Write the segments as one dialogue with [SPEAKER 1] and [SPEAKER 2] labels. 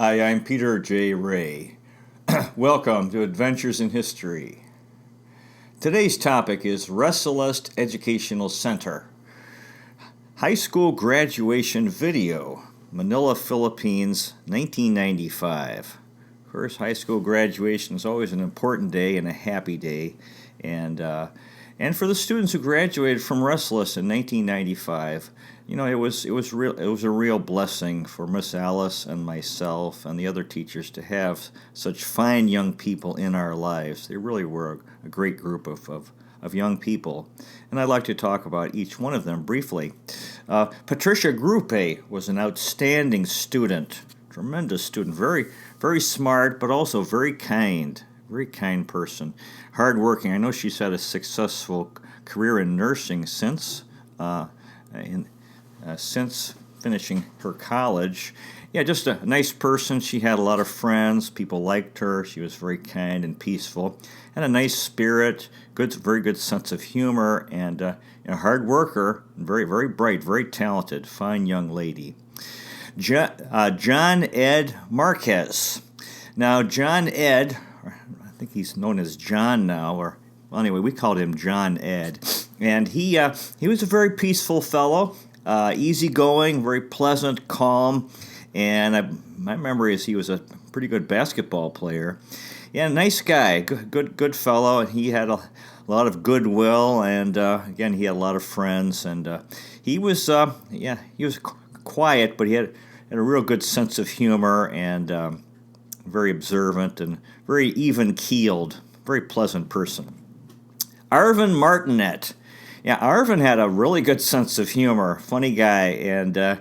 [SPEAKER 1] Hi, I'm Peter J. Ray. Welcome to Adventures in History. Today's topic is Resalest Educational Center. High school graduation video, Manila, Philippines, 1995. Of course, high school graduation is always an important day and a happy day. And for the students who graduated from Resalest in 1995, it was a real blessing for Miss Alice and myself and the other teachers to have such fine young people in our lives. They really were a great group of young people, and I'd like to talk about each one of them briefly. Patricia Grupe was an outstanding student, tremendous student, very smart, but also very kind person, hardworking. I know she's had a successful career in nursing since finishing her college. Yeah, just a nice person. She had a lot of friends. People liked her. She was very kind and peaceful, and a nice spirit. Very good sense of humor, and a hard worker. Very bright, very talented, fine young lady. John Ed Marquez. Now, John Ed, I think he's known as John now, well, anyway, we called him John Ed, and he was a very peaceful fellow. Easygoing, very pleasant, calm, and my memory is he was a pretty good basketball player. Yeah, nice guy, good fellow, and he had a lot of goodwill, and again, he had a lot of friends, and he was quiet, but he had a real good sense of humor, and very observant and very even-keeled, very pleasant person. Arvin Martinet. Yeah, Arvin had a really good sense of humor, funny guy, and I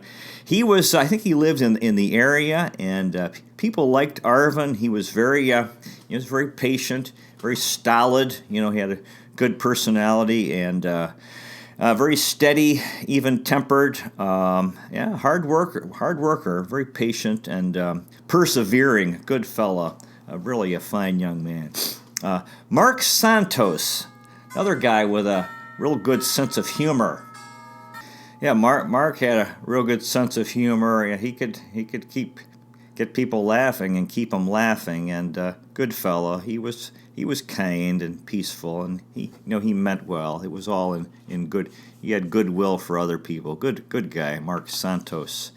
[SPEAKER 1] think he lived in the area, and people liked Arvin. He was very patient, very stolid. He had a good personality, and very steady, even-tempered. Hard worker, very patient and persevering, good fella, really a fine young man. Mark Santos, another guy with a real good sense of humor. Yeah, Mark had a real good sense of humor. Yeah, he could get people laughing and keep them laughing. And good fellow. He was kind and peaceful, and he meant well. It was all in good. He had goodwill for other people. Good guy, Mark Santos.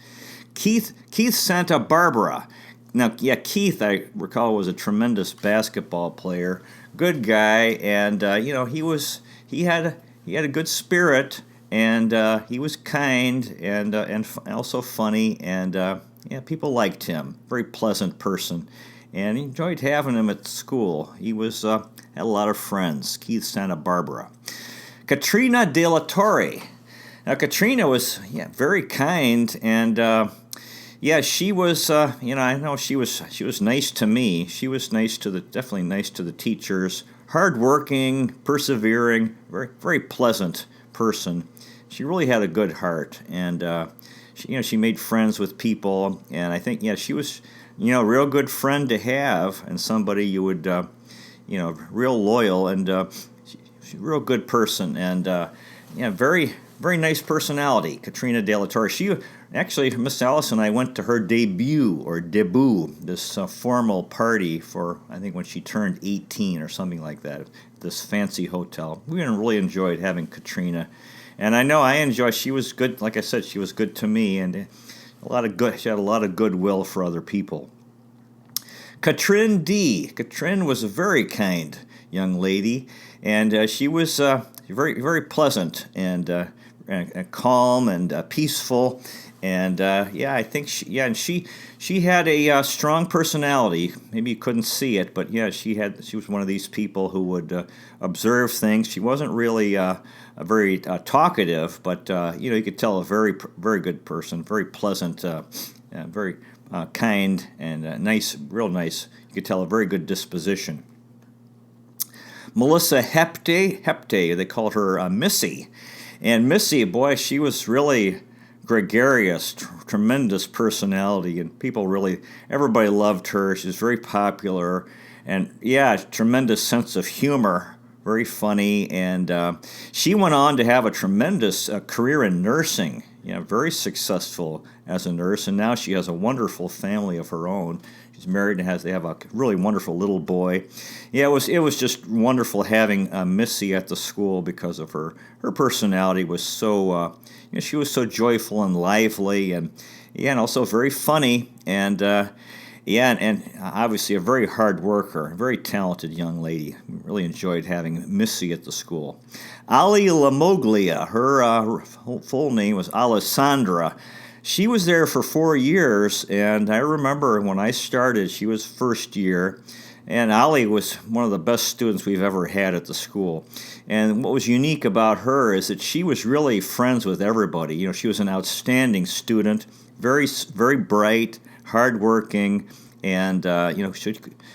[SPEAKER 1] Keith Santa Barbara. Now, yeah, Keith, I recall, was a tremendous basketball player. Good guy, and he had a good spirit, and he was kind and also funny, and people liked him. Very pleasant person, and he enjoyed having him at school. He had a lot of friends. Keith Santa Barbara. Katrina De La Torre. Now, Katrina was very kind, and she was. I know she was nice to me. She was definitely nice to the teachers. Hardworking, persevering, very pleasant person. She really had a good heart, and she made friends with people. And I think she was a real good friend to have, and somebody you would real loyal, and she's a real good person, and very nice personality. Katrina De La Torre. Actually, Miss Alice and I went to her debut, this formal party for, I think, when she turned 18 or something like that, this fancy hotel. We really enjoyed having Katrina. And I know she was good. Like I said, she was good to me, and she had a lot of goodwill for other people. Katrin D. Katrin was a very kind young lady, and she was very pleasant and calm and peaceful. And I think she had a strong personality. Maybe you couldn't see it, but she was one of these people who would observe things. She wasn't really very talkative, but you could tell a very good person, very pleasant, very kind and nice, real nice. You could tell a very good disposition. Melissa Hepte, they called her Missy, and Missy, boy, she was really gregarious, tremendous personality, and everybody loved her. She was very popular, and tremendous sense of humor, very funny, and she went on to have a tremendous career in nursing. very successful as a nurse, and now she has a wonderful family of her own. She's married and they have a really wonderful little boy. Yeah, it was just wonderful having Missy at the school because of her personality was so she was so joyful and lively, and also very funny, and obviously a very hard worker, a very talented young lady. Really enjoyed having Missy at the school. Ali Lamoglia, her full name was Alessandra. She was there for 4 years, and I remember when I started, she was first year, and Ali was one of the best students we've ever had at the school. And what was unique about her is that she was really friends with everybody. She was an outstanding student, very, very bright, hardworking, and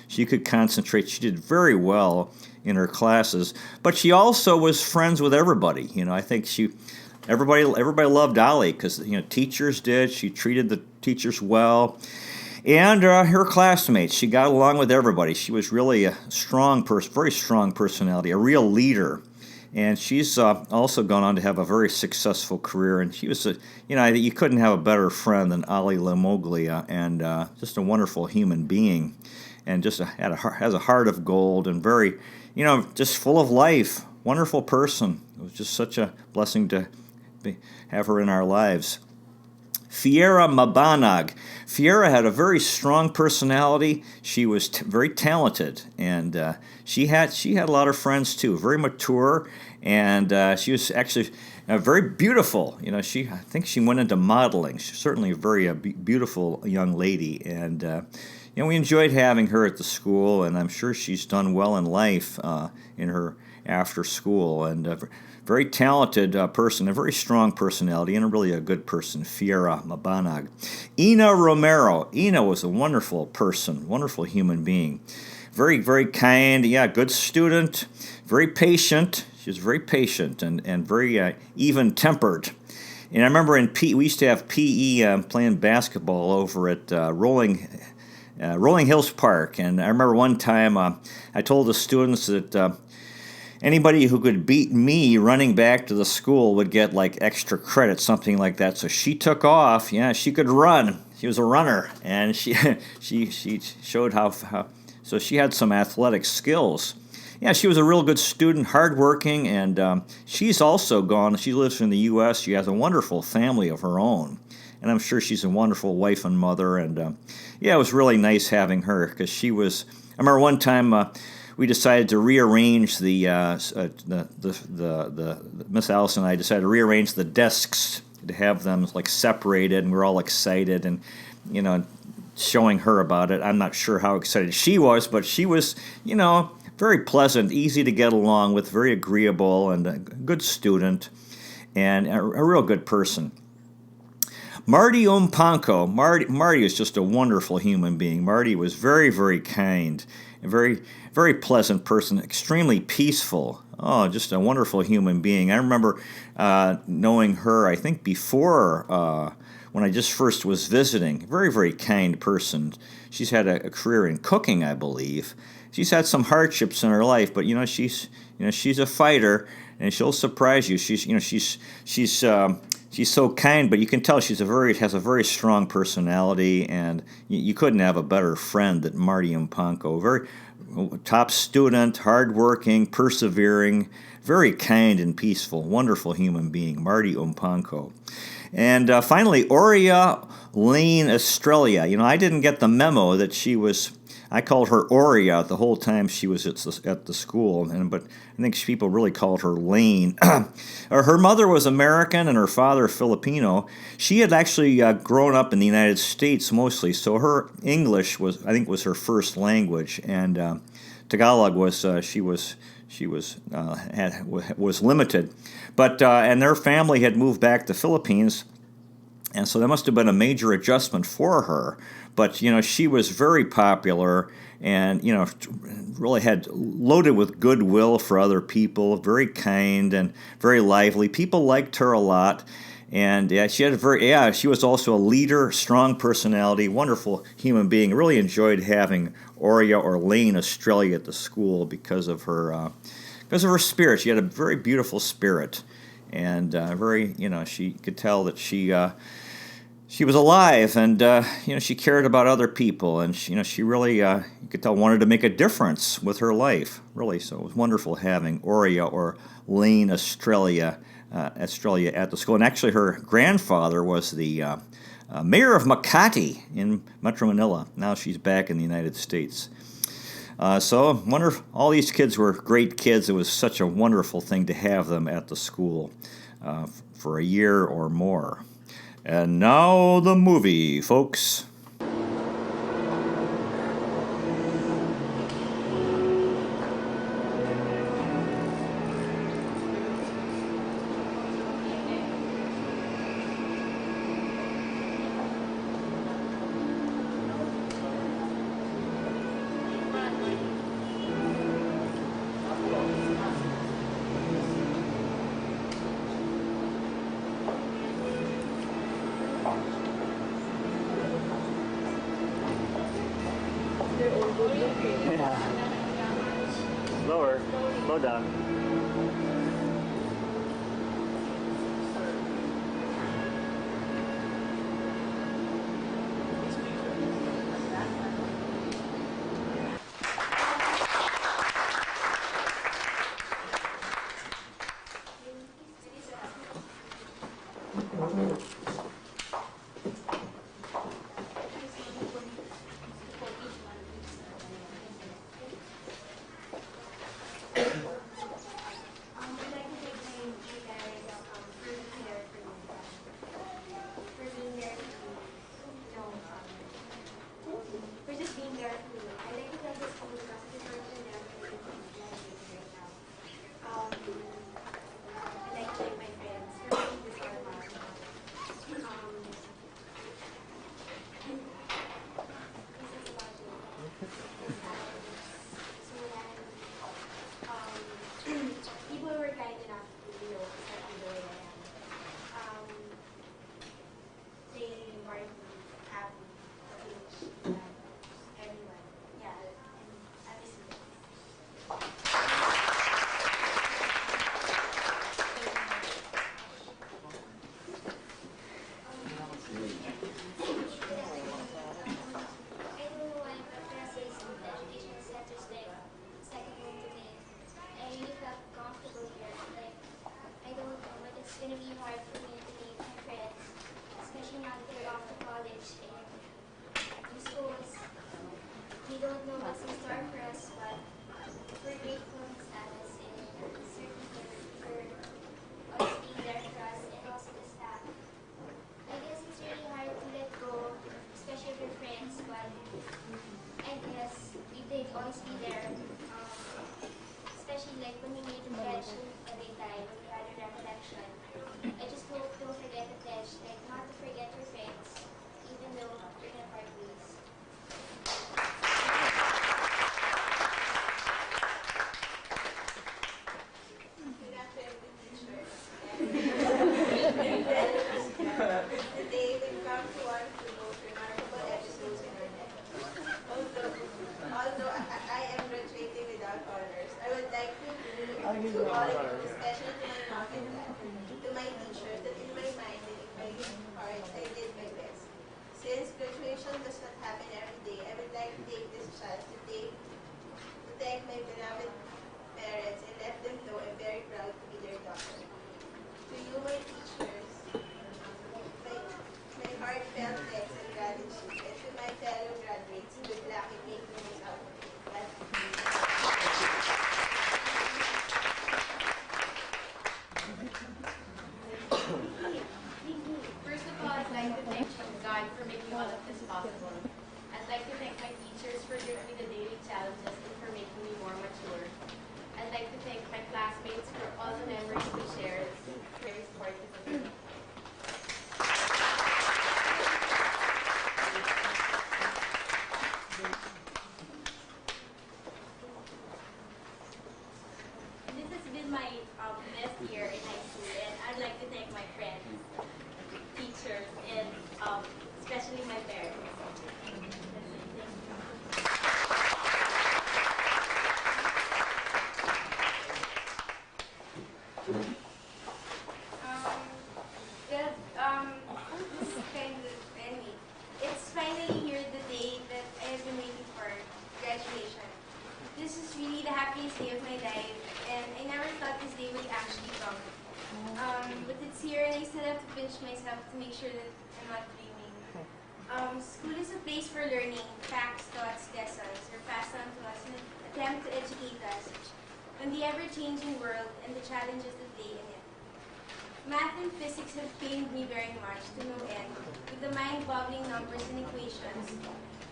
[SPEAKER 1] she could concentrate. She did very well in her classes, but she also was friends with everybody. I think everybody loved Ali because teachers did. She treated the teachers well, and her classmates. She got along with everybody. She was really a strong person, very strong personality, a real leader. And she's also gone on to have a very successful career. And she was, you couldn't have a better friend than Ali Lamoglia, and just a wonderful human being, and just has a heart of gold, and very, just full of life. Wonderful person. It was just such a blessing to have her in our lives. Fiera Mabanag. Fiera had a very strong personality. She was very talented, and she had a lot of friends too. Very mature, and she was actually very beautiful. I think she went into modeling. She's certainly a very beautiful young lady, and we enjoyed having her at the school. And I'm sure she's done well in life in her after school, and very talented person, a very strong personality, and really a good person, Fiera Mabanag. Ina Romero. Ina was a wonderful person, wonderful human being. Very, very kind, good student, very patient. She was very patient and very even-tempered. And I remember we used to have PE playing basketball over at Rolling Hills Park. And I remember one time I told the students that anybody who could beat me running back to the school would get like extra credit, something like that. So she took off. Yeah, she could run. She was a runner, and she showed how. So she had some athletic skills. Yeah, she was a real good student, hardworking, and she's also gone. She lives in the U.S. She has a wonderful family of her own, and I'm sure she's a wonderful wife and mother. And it was really nice having her because she was. I remember one time. We decided to rearrange the Miss Alice and I decided to rearrange the desks to have them like separated, and we were all excited and showing her about it. I'm not sure how excited she was, but she was very pleasant, easy to get along with, very agreeable, and a good student, and a real good person. Marty Umpanko. Marty is just a wonderful human being. Marty was very, very kind, a very, very pleasant person, extremely peaceful. Oh, just a wonderful human being. I remember knowing her, I think, before when I just first was visiting. Very, very kind person. She's had a career in cooking, I believe. She's had some hardships in her life, but she's a fighter, and she'll surprise you. She's so kind, but you can tell has a very strong personality, and you couldn't have a better friend than Marty Umpanko. Very top student, hardworking, persevering, very kind and peaceful, wonderful human being, Marty Umpanko. And finally, Aurea Lane Estrella. I didn't get the memo that she was. I called her Aurea the whole time she was at the school, but I think people really called her Lane. Her mother was American and her father Filipino. She had actually grown up in the United States mostly, so her English was her first language, and Tagalog was limited. But and their family had moved back to Philippines, and so that must have been a major adjustment for her. But she was very popular, and really had loaded with goodwill for other people. Very kind and very lively. People liked her a lot, and she was also a leader, strong personality, wonderful human being. Really enjoyed having Aurea or Lane Estrella at the school because of her spirit. She had a very beautiful spirit. and very, she could tell that she was alive, and she cared about other people, and she really, you could tell, wanted to make a difference with her life, really. So it was wonderful having Aurea, or Lane Australia at the school. And actually, her grandfather was the mayor of Makati in Metro Manila. Now she's back in the United States. So I wonder if all these kids were great kids. It was such a wonderful thing to have them at the school for a year or more. And now the movie, folks.
[SPEAKER 2] Lower, slow down.
[SPEAKER 3] pinch myself to make sure that I'm not dreaming. School is a place for learning, facts, thoughts, lessons, are passed on to us in an attempt to educate us on the ever-changing world and the challenges that lay in it. Math and physics have pained me very much to no end, with the mind-boggling numbers and equations.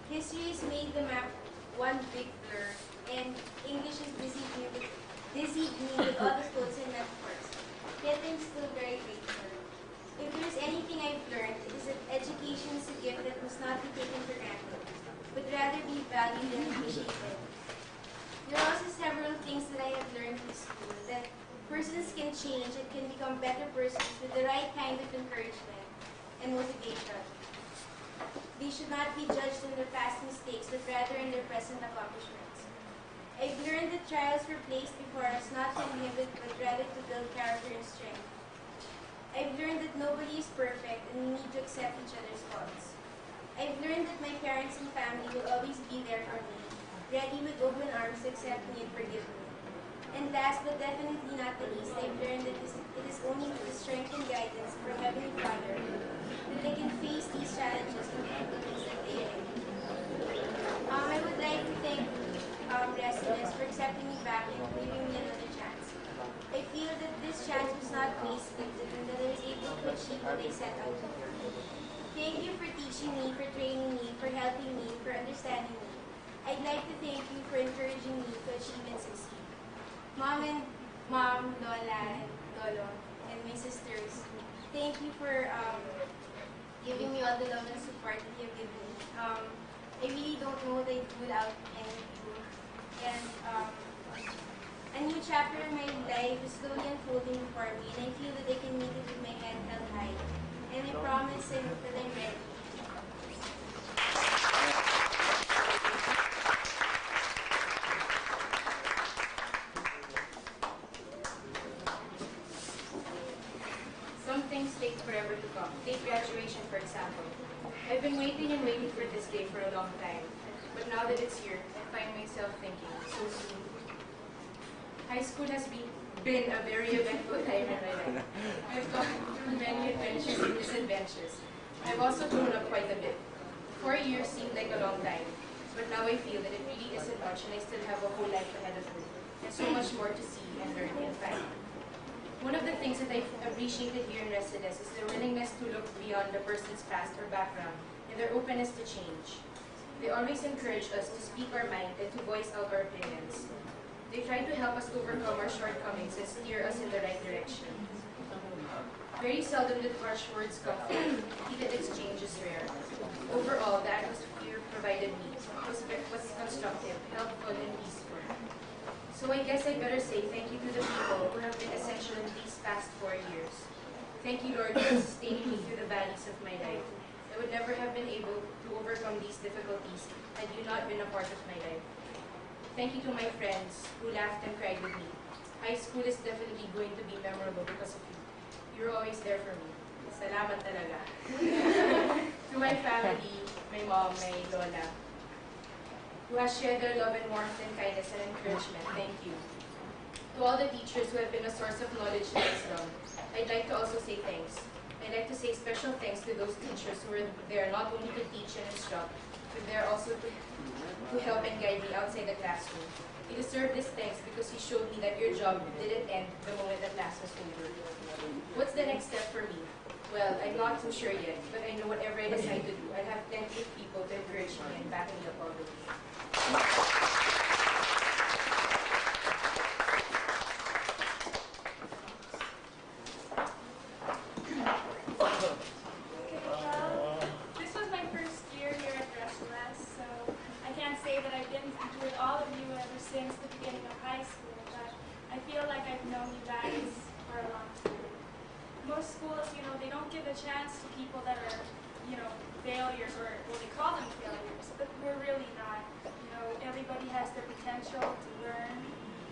[SPEAKER 3] History has made the map one big blur, and English has dizzied me with all the quotes and metaphors. Yet I'm still very grateful. If there's anything I've learned, it is that education is a gift that must not be taken for granted, but rather be valued and appreciated. There are also several things that I have learned in school, that persons can change and can become better persons with the right kind of encouragement and motivation. They should not be judged in their past mistakes, but rather in their present accomplishments. I've learned that trials were placed before us not to inhibit, but rather to build character and strength. I've learned that nobody is perfect and we need to accept each other's faults. I've learned that my parents and family will always be there for me, ready with open arms to accept me and forgive me. And last but definitely not the least, I've learned that it is only with the strength and guidance from Heavenly Father that I can face these challenges and difficulties that they have. I would like to thank Resalest for accepting me back and giving me another chance. I feel that this chance was not wasted and that I was able to achieve what I set out to do. Thank you for teaching me, for training me, for helping me, for understanding me. I'd like to thank you for encouraging me to achieve and succeed. Mom, Lola, and Lolo, and my sisters, thank you for giving me all the love and support that you've given me. I really don't know what I'd do without any of you. And a new chapter in my life is slowly unfolding before me, and I feel that I can meet it with my head held high. And I promise that I'm ready.
[SPEAKER 4] Some things take forever to come. Take graduation, for example. I've been waiting and waiting for this day for a long time. But now that it's here, I find myself thinking, so soon. High school has been a very eventful time in my life. I've gone through many adventures and misadventures. I've also grown up quite a bit. 4 years seemed like a long time, but now I feel that it really isn't much and I still have a whole life ahead of me, and so much more to see and learn and find. One of the things that I've appreciated here in Resalest is their willingness to look beyond the person's past or background and their openness to change. They always encourage us to speak our mind and to voice out our opinions. They try to help us overcome our shortcomings and steer us in the right direction. Very seldom did harsh words come forth. Heated exchange is rare. Overall, the atmosphere provided me was constructive, helpful, and peaceful. So I guess I better say thank you to the people who have been essential in these past 4 years. Thank you, Lord, for sustaining me through the valleys of my life. I would never have been able to overcome these difficulties had you not been a part of my life. Thank you to my friends who laughed and cried with me. High school is definitely going to be memorable because of you. You're always there for me. Salamat talaga. To my family, my mom, my lola, who has shared their love and warmth and kindness and encouragement, thank you. To all the teachers who have been a source of knowledge and wisdom, I'd like to also say thanks. I'd like to say special thanks to those teachers who were there not only to teach and instruct, but there also to help and guide me outside the classroom. You deserve this thanks because you showed me that your job didn't end the moment the class was over. What's the next step for me? Well, I'm not too sure yet, but I know whatever I decide to do, I'll have plenty of people to encourage me and back me up all the way.
[SPEAKER 5] This was my first year here at Resalest, so I can't say that I've been with all of you ever since the beginning of high school, but I feel like I've known you guys for a long time. Most schools, they don't give a chance to people that are, failures, or well, they call them failures, but we're really not. Everybody has the potential to learn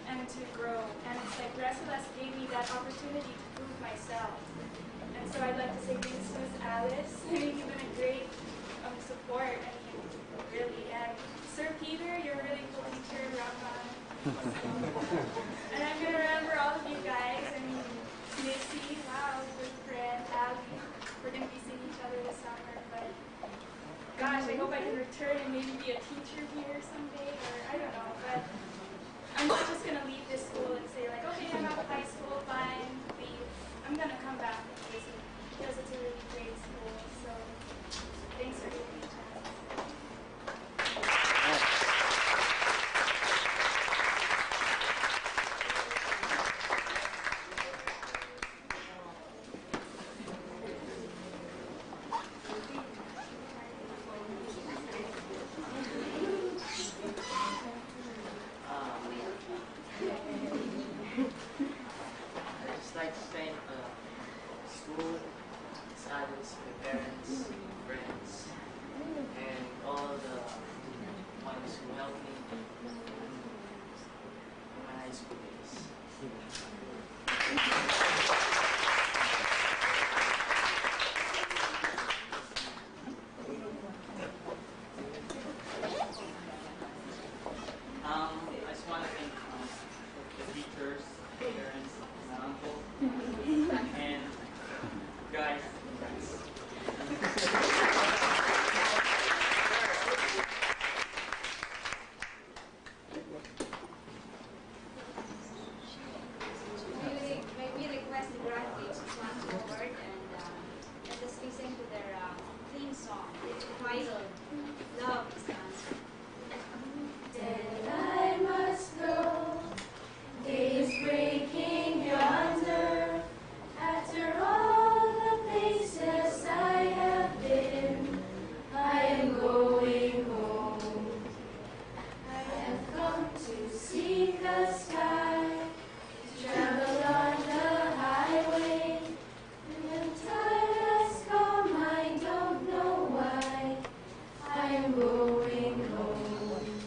[SPEAKER 5] and to grow, and it's like Resalest gave me that opportunity to prove myself. And so I'd like to say thanks to Miss Alice. You've been a great support, really. And Sir Peter, you're a really cool teacher, Rafa. And I'm going to remember all of you guys. Missy, wow, good friend, Ali. I hope I can return and maybe be a teacher here someday, or I don't know. But I'm not just going to leave this school and say like, okay, I'm out of high school, fine, leave. I'm going to come back because it's a really great school. So thanks for giving me a chance.
[SPEAKER 6] I just like to thank school, studies, my parents, friends, and all the ones who helped me in my high school days. I just want to thank the teachers, parents, my uncle, and guys.
[SPEAKER 7] May we request the graduates to come forward and let us listen to their theme song, titled Love is the Answer.
[SPEAKER 3] Then I must go, days breaking yonder. After all the places I have been, I am going home. I have come to seek the sky, to travel on the highway. And the time has come, I don't know why. I am going home.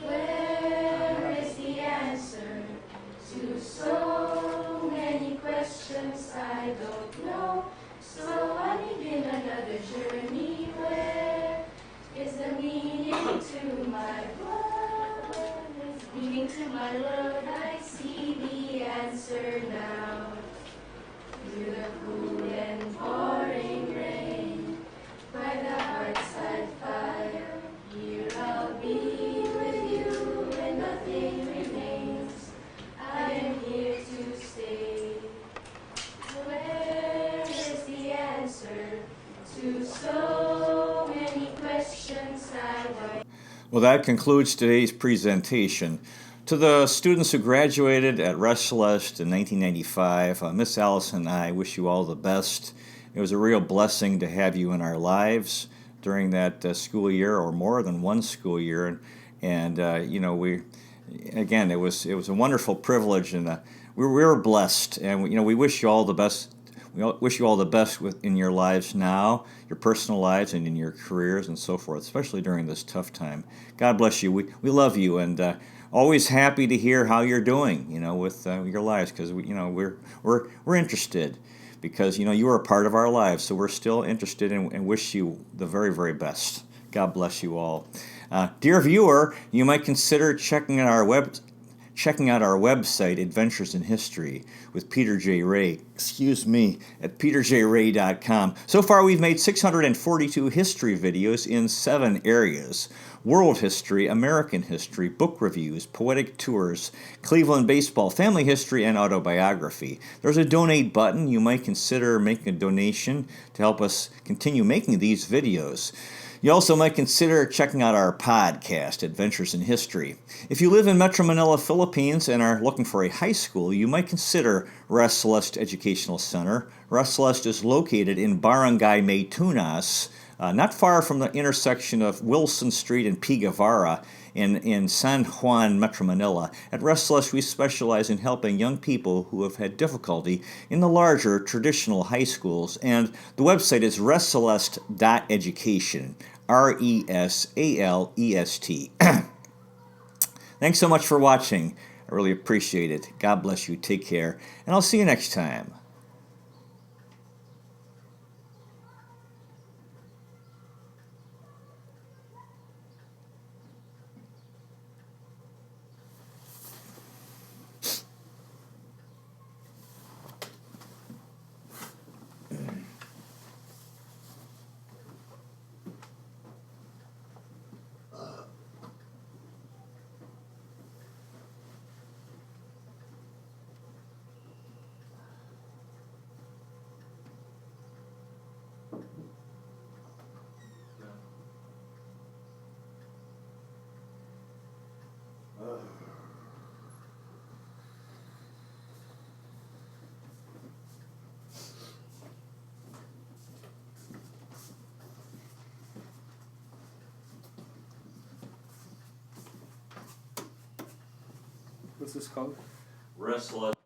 [SPEAKER 3] Where is the answer to so many questions I don't know? So I begin another journey. Where is the meaning to my world? Meaning to my world, I see the answer now. Through the cool and pouring rain, by the heartside fire, here I'll be with you when nothing remains. I am here to stay. Where is the answer to so many questions I want?
[SPEAKER 1] Well, that concludes today's presentation. To the students who graduated at Resalest in 1995, Miss Allison and I wish you all the best. It was a real blessing to have you in our lives during that school year, or more than one school year. And it was a wonderful privilege, and we were blessed. And we wish you all the best. Wish you all the best in your lives now, your personal lives, and in your careers and so forth, especially during this tough time. God bless you. We love you, and always happy to hear how you're doing, with your lives, because we're interested, because you are a part of our lives, so we're still interested and wish you the very, very best. God bless you all. Dear viewer, you might consider checking out our website, Adventures in History, with Peter J. Ray, at peterjray.com. So far, we've made 642 history videos in 7 areas: world history, American history, book reviews, poetic tours, Cleveland baseball, family history, and autobiography. There's a donate button. You might consider making a donation to help us continue making these videos. You also might consider checking out our podcast, Adventures in History. If you live in Metro Manila, Philippines, and are looking for a high school, you might consider Resalest Educational Center. Resalest is located in Barangay Maytunas, not far from the intersection of Wilson Street and P. Guevara in San Juan, Metro Manila. At Resalest, we specialize in helping young people who have had difficulty in the larger traditional high schools, and the website is resalest.education. Resalest. Thanks so much for watching. I really appreciate it. God bless you. Take care. And I'll see you next time.
[SPEAKER 8] What's this called?
[SPEAKER 1] Resalest.